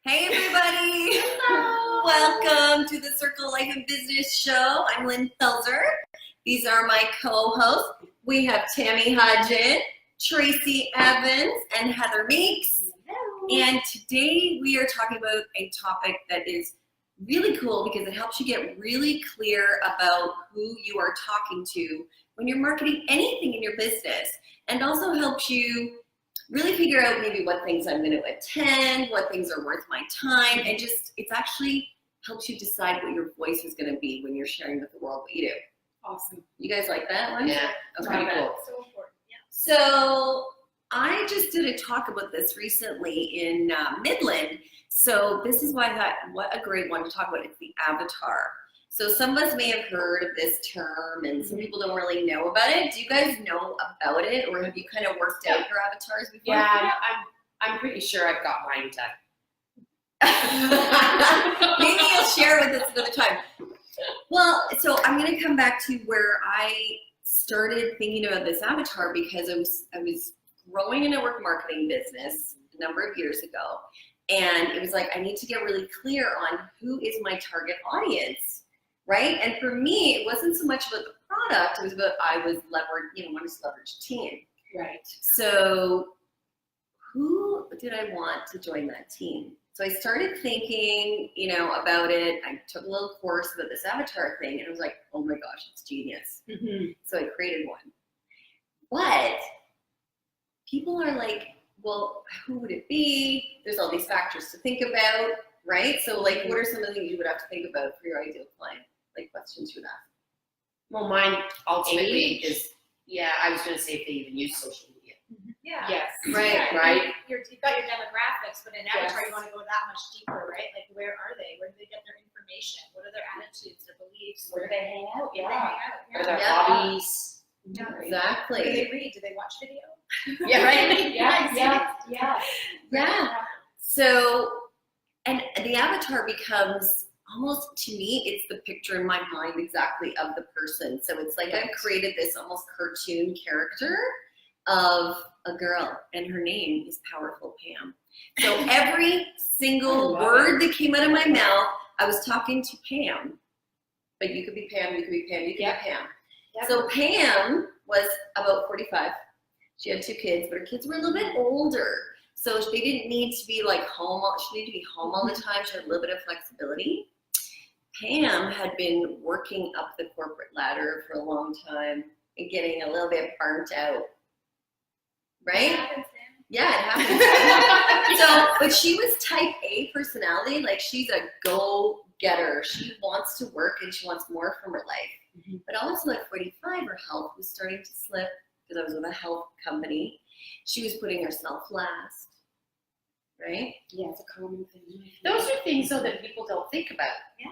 Hey everybody! Hello. Welcome to the Circle Life and Business Show. I'm Lynn Pelzer. These are my co-hosts. We have Tammy Hodgin, Tracy Evans, and Heather Meeks. Hello. And today we are talking about a topic that is really cool because it helps you get really clear about who you are talking to when you're marketing anything in your business, and also helps you really figure out maybe what things I'm going to attend, what things are worth my time, and just it's actually helps you decide what your voice is going to be when you're sharing with the world what you do. Awesome. You guys like that one? Yeah. Okay, Pretty cool. cool. So important. Yeah. So I just did a talk about this recently in Midland. So this is why I thought, what a great one to talk about. It's the avatar. So some of us may have heard of this term, and some people don't really know about it. Do you guys know about it, or have you kind of worked out your avatars before? Yeah, I'm pretty sure I've got mine done. Maybe you'll share with us another time. Well, so I'm going to come back to where I started thinking about this avatar because I was growing a network marketing business a number of years ago, and it was like I need to get really clear on who is my target audience. Right? And for me, it wasn't so much about the product, it was about wanted to leverage a team. Right. So who did I want to join that team? So I started thinking, about it. I took a little course about this avatar thing, and I was like, oh my gosh, it's genius. Mm-hmm. So I created one. But people are like, well, who would it be? There's all these factors to think about, right? So like, what are some of the things you would have to think about for your ideal client? Like questions you would ask. Well, mine ultimately Age? is, I was going to say if they even use social media. Yeah. Yes. Right, Yeah, right. You've got your demographics, but in avatar, Yes. you want to go that much deeper, right? Like, where are they? Where do they get their information? What are their attitudes, their beliefs? Where do they hang out? Where do they hang out? What are their Yeah. hobbies? Yeah. Exactly. What do they read? Do they watch video? Yeah, right. Yeah. Yeah. So, and the avatar becomes almost, to me, it's the picture in my mind exactly of the person. So it's like I've created this almost cartoon character of a girl, and her name is Powerful Pam. So every single word that came out of my mouth, I was talking to Pam. But you could be Pam, you could be Pam, you could be Pam. Yep. So Pam was about 45. She had 2 kids, but her kids were a little bit older. So they didn't need to be like home. She needed to be home all the time. She had a little bit of flexibility. Pam had been working up the corporate ladder for a long time and getting a little bit burnt out. Right? Yeah, it happens. So, but she was type A personality. Like, she's a go-getter. She wants to work and she wants more from her life. Mm-hmm. But also at 45, her health was starting to slip because I was with a health company. She was putting herself last. Right? Yeah, it's a common thing. Those are things, though, that people don't think about. Yeah.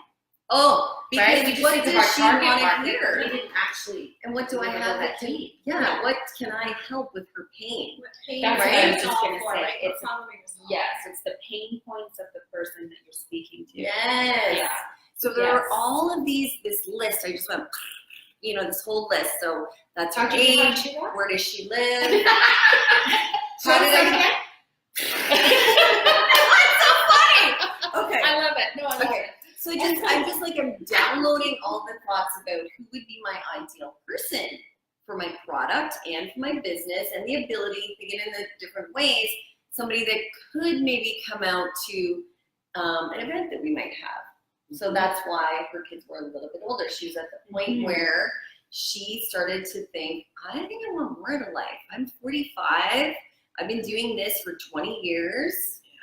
Oh, because Right? We just what think of does our she target want to market. hear? We didn't actually. And what do I Look at have that that team. Yeah, what can I help with her pain? What pain That's is what I it was just solve gonna for, say. right? What It's- problem are you solving? Yes, it's the pain points of the person that you're speaking to. Yes. Yeah. So there are Yes. all of this list. I just went, this whole list. So that's her How'd you age. do that? Where does she live? So How did I again? That's so funny. Okay. I love it. No, I love Okay. it. So I'm downloading all the thoughts about who would be my ideal person for my product and for my business, and the ability to get in the different ways, somebody that could maybe come out to an event that we might have. So that's why her kids were a little bit older. She was at the point where she started to think, I think I want more out of life. I'm 45. I've been doing this for 20 years.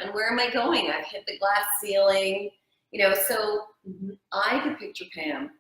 And where am I going? I've hit the glass ceiling. So I could picture Pam.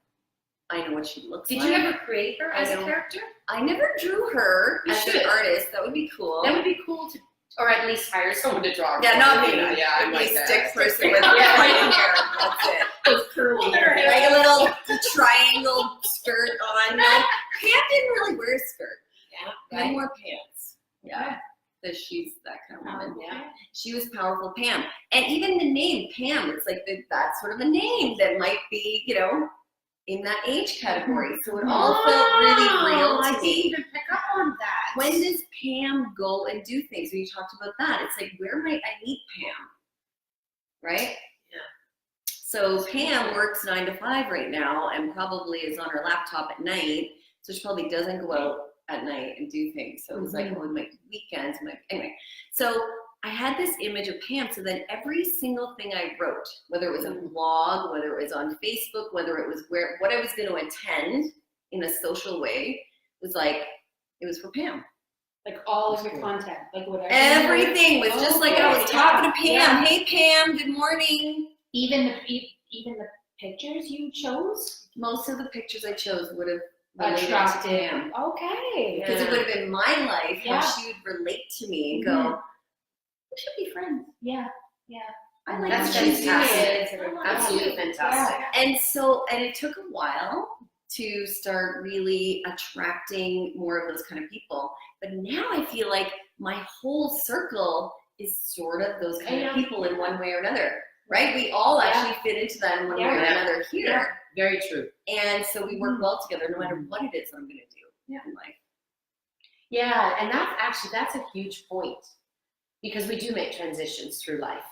I know what she looks Did like. you ever create her as a know. character? I never drew her You as should. an artist. That would be cool. That would be cool to, or at least hire someone to draw. Yeah, not me. Yeah, I'd I be like a that. stick person with Yeah. pointy hair. That's it. Those curly hair. Like a little triangle skirt on. No, Pam didn't really wear a skirt. Yeah, Pam right. wore pants. Yeah. Because she's that kind of woman. Yeah. She was Powerful Pam. And even the name Pam, it's like that sort of a name that might be, in that age category. So it all felt really real I to didn't me. even pick up on that. When does Pam go and do things? We talked about that. It's like, where might I meet Pam? right? Yeah. So Pam works 9 to 5 right now and probably is on her laptop at night. So she probably doesn't go out at night and do things. So it was like, oh, my weekends, anyway. So I had this image of Pam. So then every single thing I wrote, whether it was a blog, whether it was on Facebook, whether it was what I was going to attend in a social way, was like, it was for Pam. Like all of your content, like whatever. Everything was just like I was talking to Pam. Yeah. Hey Pam, good morning. Even the pictures you chose Most of the pictures I chose would have attracted Pam. Okay. Because it would have been my life, Yeah. how she would relate to me and go, we should be friends. Yeah. I like That's what she's fantastic. doing. Absolutely fantastic. And it took a while to start really attracting more of those kind of people. But now I feel like my whole circle is sort of those kind of people in one way or another, right? We all actually fit into that in one way or another here. Yeah. Very true. And so we work well together no matter what it is I'm going to do in life. Yeah, and that's a huge point because we do make transitions through life,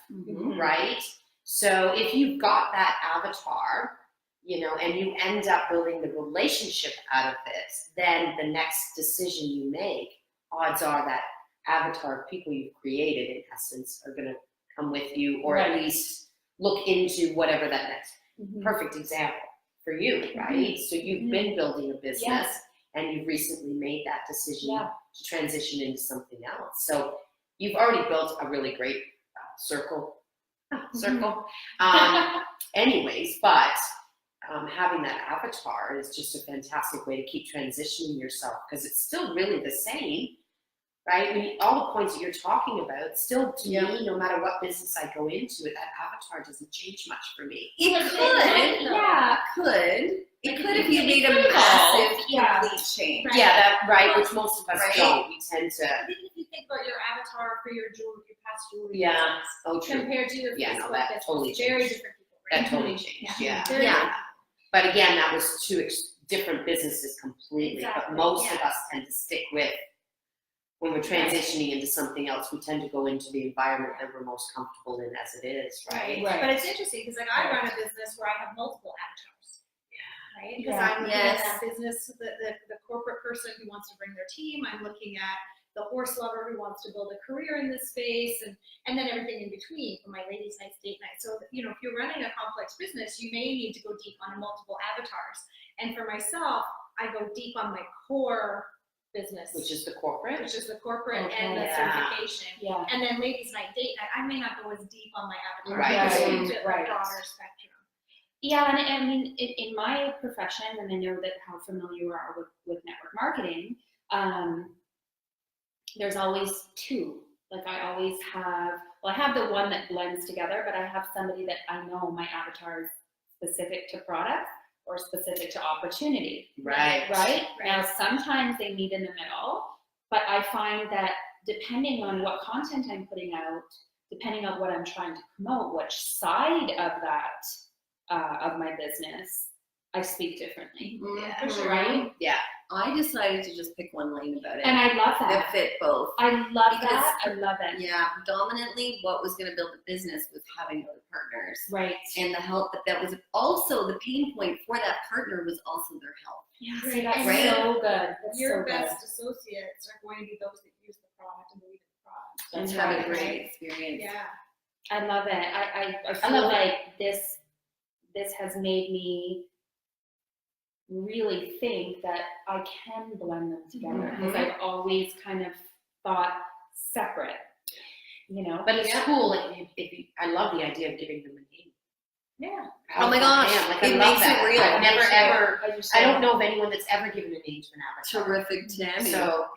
right? So if you've got that avatar, and you end up building the relationship out of this, then the next decision you make, odds are that avatar of people you've created, in essence, are going to come with you or at least look into whatever that next. Perfect example for you, right? So you've been building a business and you've recently made that decision to transition into something else. So you've already built a really great circle. Anyways, but having that avatar is just a fantastic way to keep transitioning yourself because it's still really the same, right? All the points that you're talking about, still to me, no matter what business I go into, that avatar doesn't change much for me. It could if you made a massive, complete change. Right. Yeah, which most of us don't. We tend to. I think if you think about your avatar for your past jewelry Yeah. business, Oh, true. compared to your Yeah, no, Facebook that business, totally very changed. different people, right? That totally changed. Yeah. Yeah. But again, that was two different businesses completely. Exactly, But most of yes. us tend to stick with, when we're transitioning into something else, we tend to go into the environment that we're most comfortable in as it is, right? But it's interesting because I run a business where I have multiple avatars. Right? Because I'm looking at that business, the corporate person who wants to bring their team. I'm looking at the horse lover who wants to build a career in this space, and then everything in between for my ladies' nights, date night. So if you're running a complex business, you may need to go deep on multiple avatars. And for myself, I go deep on my core business, Which is the corporate. and the certification. Yeah. And then ladies' night, date night, I may not go as deep on my avatar. Right. I go Right. into a Right. broader spectrum. Yeah, and I mean, in my profession, and I know that how familiar you are with network marketing, there's always two. Like I always have, I have the one that blends together, but I have somebody that I know my avatar is specific to product or specific to opportunity. Right. Right? Now, sometimes they meet in the middle, but I find that depending on what content I'm putting out, depending on what I'm trying to promote, which side of that, of my business, I speak differently. Yeah. For sure. Right? Yeah. I decided to just pick one lane about it. And I love that that. fit both. I love Because- that. I love it. Yeah, predominantly what was going to build the business was having other partners. Right. And the help, but that was also the pain point for that partner was also their help. Yeah, Right. see, that's Right. so good. That's Your so best associates are going to be those that use the product and believe in the product. That's That's had a right. great experience. Yeah. good. I love it. I feel love like this has made me really think that I can blend them together because I've always kind of thought separate, you know. But it's cool. Like, I love the idea of giving them a name. Yeah. Oh my gosh, Like, it I love makes it that. real. I've never ever. I I don't know of anyone that's ever given a name to an avatar. Terrific, Tammy. So,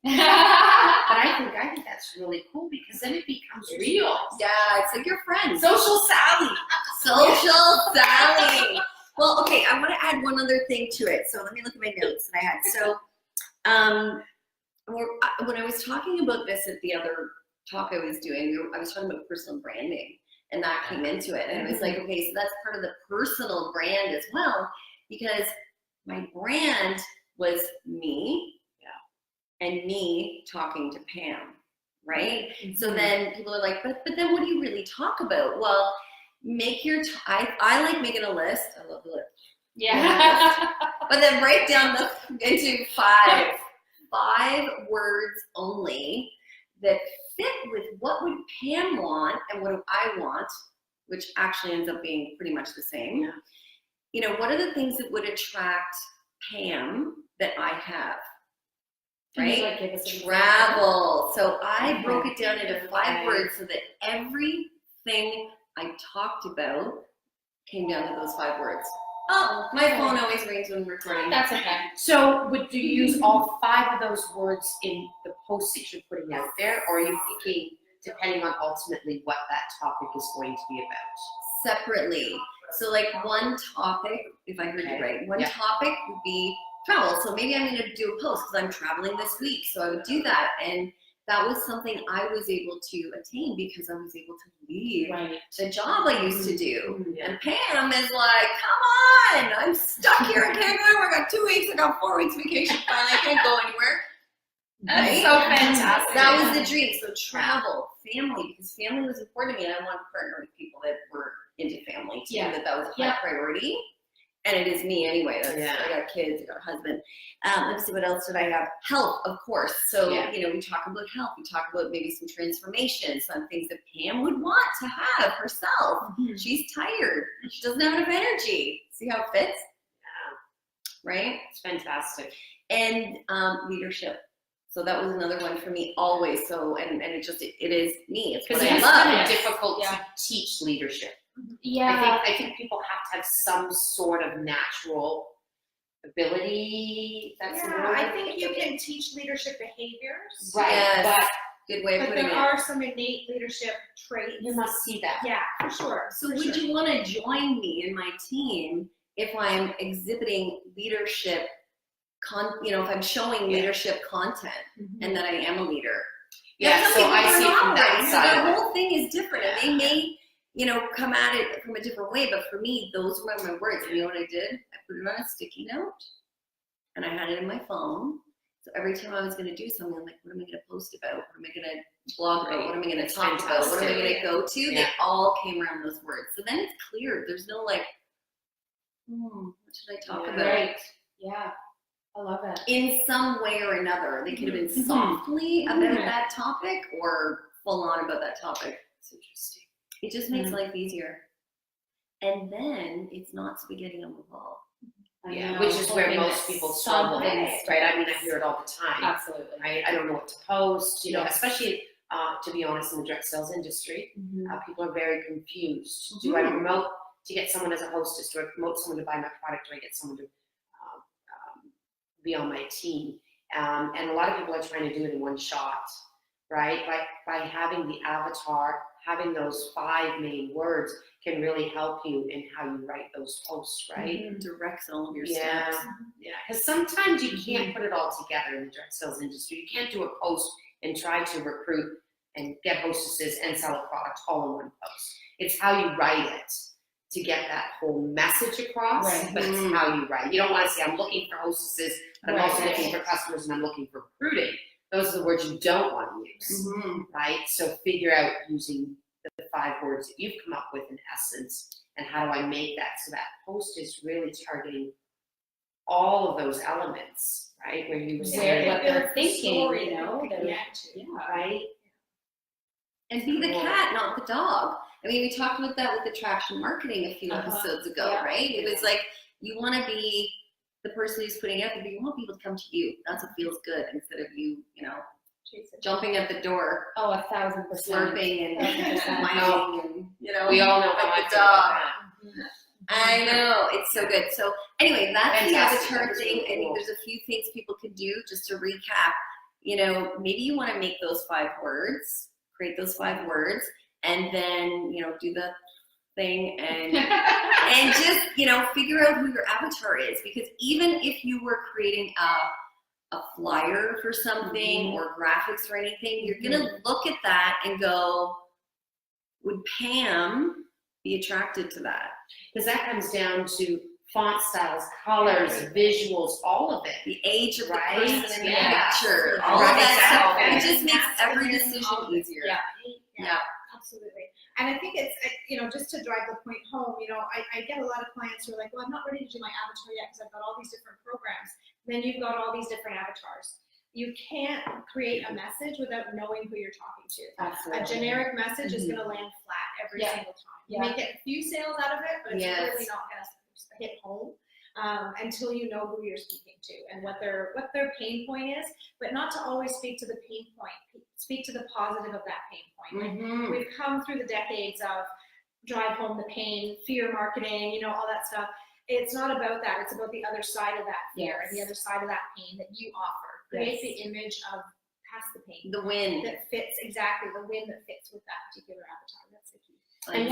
but I think that's really cool because then it becomes real. Yeah, it's like your friends. Social Sally. Social Sally. Well, okay, I want to add one other thing to it. So let me look at my notes that I had. So when I was talking about this at the other talk I was doing, I was talking about personal branding, and that came into it. And it was like, okay, so that's part of the personal brand as well, because my brand was me and me talking to Pam, right? So then people are like, but then what do you really talk about? Well, make your, I like making a list. I love the list. Yeah. But then break down into five words only that fit with what would Pam want and what do I want, which actually ends up being pretty much the same. Yeah. You know, what are the things that would attract Pam that I have? Can you, Right? like, give us an example? Travel. So I Mhm. broke it down into 5 Okay. words so that everything I talked about came down to those 5 words. Oh, my phone always rings when we're recording. That's okay. So would you use all 5 of those words in the post that you're putting out there, or are you picking depending on ultimately what that topic is going to be about? Separately. So like one topic, if I heard you Okay. right, one Yeah. topic would be travel. So maybe I'm going to do a post because I'm traveling this week. So I would do that. And that was something I was able to attain because I was able to leave Right. the job I used to do. Yeah. And Pam is like, come on, I'm stuck here. I can't go anywhere. I got 2 weeks. I got 4 weeks vacation. Finally, I can't go anywhere. That's Right? so fantastic. That was the dream. So travel, family, because family was important to me, and I wanted to partner with people that were into family too. Yeah. That was a high Yeah. priority, and it is me anyway. That's, Yeah. I got kids, I got a husband. Let's see, what else did I have? Health, of course. So Yeah. you know, we talk about health. We talk about maybe some transformation, some things that Pam would want to have herself. Mhm. She's tired. She doesn't have enough energy. See how it fits, right? It's fantastic. And leadership. So that was another one for me always. So and it just it is me. It's what Because I it's love. kind of Yes. difficult Yeah. to teach leadership. Yeah. I think people have to have some sort of natural ability. That's the Yeah, word. I think you can teach leadership behaviors. Right, Yes. Good way of But putting there it. are some innate leadership traits. but you must see that. Yeah, for sure. So for would sure. you want to join me in my team if I'm exhibiting leadership if I'm showing Yeah. leadership content and that I am a leader? Yeah, Some so people I are see it not, from that right? So side. their of it. whole thing is different, and they Yeah. may, come at it from a different way. But for me, those were my words. And you know what I did? I put it on a sticky note, and I had it in my phone. So every time I was going to do something, I'm like, what am I going to post about? What am I going to blog about? What am I going to That's talk about? What am I fantastic. going to go to? Yeah. They all came around those words. So then it's clear. There's no like, what should I talk Yeah. about? Right. Yeah. I love it. In some way or another. They could have been Mhm. softly about Mhm. that topic or full on about that topic. It's interesting. It just makes Mhm. life easier. And then it's not spaghetti on the wall. I Yeah, know. which is where Hoping most that people struggle, something's- right? I mean, I hear it all the time. Absolutely. Right? I don't know what to post, Yes. especially to be honest, in the direct sales industry, Mhm. people are very confused. Do I Mhm. promote to get someone as a hostess? Do I promote someone to buy my product? Do I get someone to be on my team? And a lot of people are trying to do it in one shot, right? By having the avatar, having those 5 main words can really help you in how you write those posts, right? It directs all of your Yeah, steps. yeah. Because sometimes you can't put it all together in the direct sales industry. You can't do a post and try to recruit and get hostesses and sell a product all in one post. It's how you write it to get that whole message across, Right. but it's how you write. You don't want to say, I'm looking for hostesses, but I'm also Right. looking for customers and I'm looking for recruiting. Those are the words you don't want to use, Mhm. right? So figure out using the 5 words that you've come up with in essence, and how do I make that so that post is really targeting all of those elements, right? Where you were Where saying, what they're Build the thinking, story you that know, you can they're- connect to. yeah. right? And be the cat, not the dog. I mean, we talked about that with attraction marketing a few Uh-huh. episodes ago, Yeah. right? It was like, you want to be the person who's putting out there, but you want people to come to you. That's what feels good instead of you, Jason. jumping at the door, Oh, 1,000%. slurping and 1,000%. whining and, We all know how I like the feel dog. about that. I know, it's so good. So anyway, that's Fantastic. the avatar That was thing. really I think cool. there's a few things people can do just to recap. Maybe you want to make those 5 words, create those 5 words, and then, do the thing and and just, figure out who your avatar is. Because even if you were creating a flyer for something or graphics or anything, you're going to look at that and go, would Pam be attracted to that? Because that comes down to font styles, colors, visuals, all of it. The age of the Right? person in the Yeah. picture, all Right, of that stuff. exactly. It just makes every Masculine, decision all of it. easier. Yeah. Yeah. Absolutely. And I think it's, you know, just to drive the point home, you know, I get a lot of clients who are like, well, I'm not ready to do my avatar yet because I've got all these different programs. Then you've got all these different avatars. You can't create a message without knowing who you're talking to. Absolutely. A generic message is going to land flat every single time. You may get a few sales out of it, but it's really not going to hit home until you know who you're speaking to and what their pain point is. But not to always speak to the pain point. Speak to the positive of that pain point. Like, we've come through the decades of drive home the pain, fear marketing, you know, all that stuff. It's not about that. It's about the other side of that fear and the other side of that pain that you offer. Create the image of past the pain. The win. That fits, exactly, the win that fits with that particular avatar. That's the key. And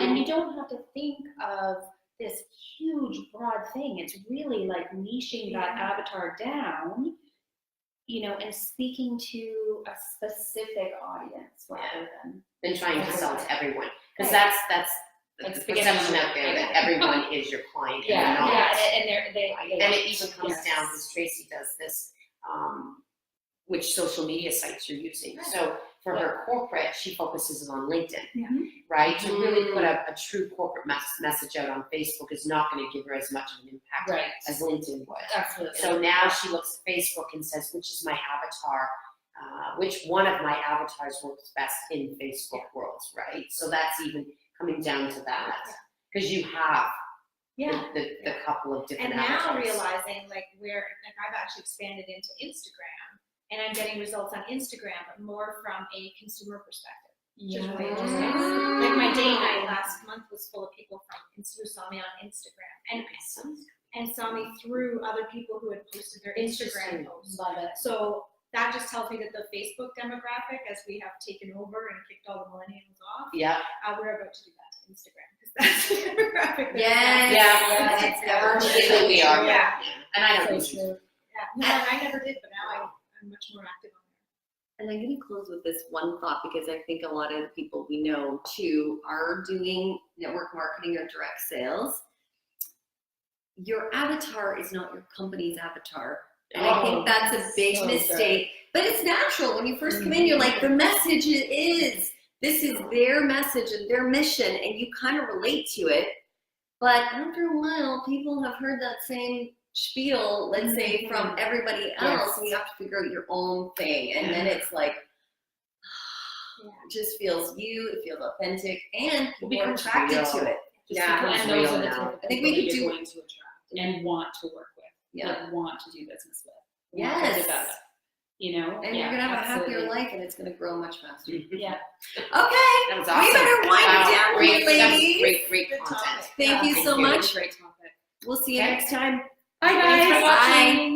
and you don't have to think of this huge, broad thing. It's really like niching that avatar down, you know, and speaking to a specific audience rather than trying to sell to everyone. Because that's the perception out there that everyone is your client and they're not. And it even comes down, because Tracy does this, which social media sites you're using. So for her corporate, she focuses on LinkedIn, right? To really put a true corporate message out on Facebook is not going to give her as much of an impact as LinkedIn would. Absolutely. So now she looks at Facebook and says, which is my avatar? Which one of my avatars works best in Facebook worlds, right? So that's even coming down to that, because you have the couple of different avatars. And now realizing like I've actually expanded into Instagram, and I'm getting results on Instagram, but more from a consumer perspective. Which is really interesting. Like my date night last month was full of people who saw me on Instagram and saw me through other people who had posted their Instagram posts. Love it. So that just tells me that the Facebook demographic, as we have taken over and kicked all the millennials off, we're about to do that to Instagram, because that's the demographic. We are. Yeah. And I don't So know. true. No, I never did, but now I'm much more active on there. And I'm going to close with this one thought, because I think a lot of the people we know too are doing network marketing or direct sales. Your avatar is not your company's avatar. And I think that's a big mistake. But it's natural. When you first come in, you're like, the message this is their message and their mission, and you kind of relate to it. But after a while, people have heard that same spiel, let's say, from everybody else, and you have to figure out your own thing. And then it's like, it just feels it feels authentic, and people are attracted to it. And those are the type of I think people we that could you're do going to attract and want to work with, like want to do business with, want to develop, you know? And you're gonna have a happier life, and it's gonna grow much faster. Yeah. Okay, That was awesome. we better wind it down, ladies. Great Good content. topic. Thank you so much. Great topic. We'll see you next time. Bye guys. Bye.